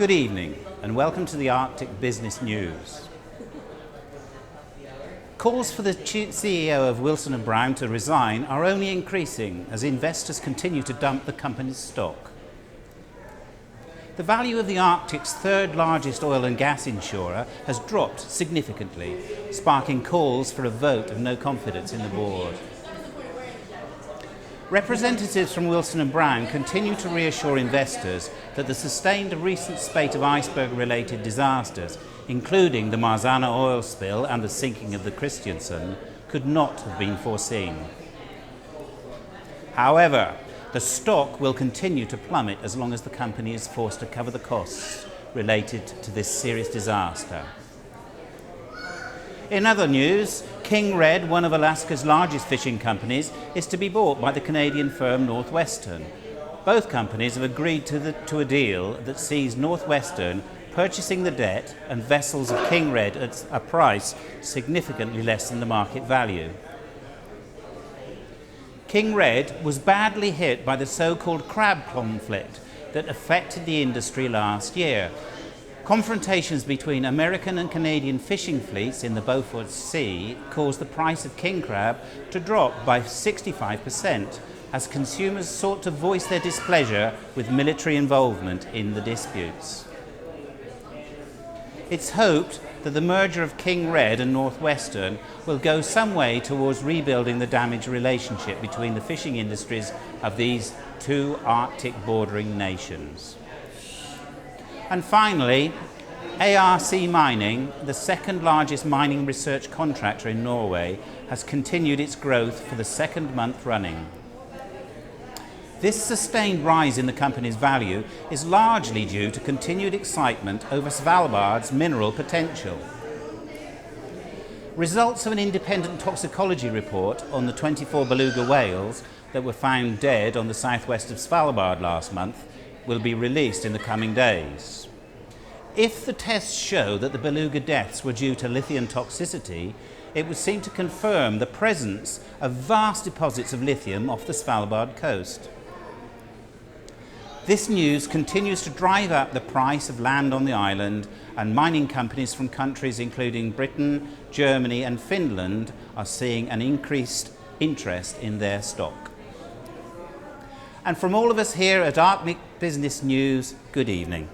Good evening and welcome to the Arctic Business News. Calls for the CEO of Wilson & Brown to resign are only increasing as investors continue to dump the company's stock. The value of the Arctic's third largest oil and gas insurer has dropped significantly, sparking calls for a vote of no confidence in the board. Representatives from Wilson & Brown continue to reassure investors that the sustained recent spate of iceberg-related disasters, including the Marzana oil spill and the sinking of the Christiansen, could not have been foreseen. However, the stock will continue to plummet as long as the company is forced to cover the costs related to this serious disaster. In other news, King Red, one of Alaska's largest fishing companies, is to be bought by the Canadian firm Northwestern. Both companies have agreed to a deal that sees Northwestern purchasing the debt and vessels of King Red at a price significantly less than the market value. King Red was badly hit by the so-called crab conflict that affected the industry last year. Confrontations between American and Canadian fishing fleets in the Beaufort Sea caused the price of king crab to drop by 65% as consumers sought to voice their displeasure with military involvement in the disputes. It's hoped that the merger of King Red and Northwestern will go some way towards rebuilding the damaged relationship between the fishing industries of these two Arctic bordering nations. And finally, ARC Mining, the second largest mining research contractor in Norway, has continued its growth for the second month running. This sustained rise in the company's value is largely due to continued excitement over Svalbard's mineral potential. Results of an independent toxicology report on the 24 beluga whales that were found dead on the southwest of Svalbard last month will be released in the coming days. If the tests show that the beluga deaths were due to lithium toxicity, it would seem to confirm the presence of vast deposits of lithium off the Svalbard coast. This news continues to drive up the price of land on the island, and mining companies from countries including Britain, Germany and Finland are seeing an increased interest in their stock. And from all of us here at Arctic Business News, good evening.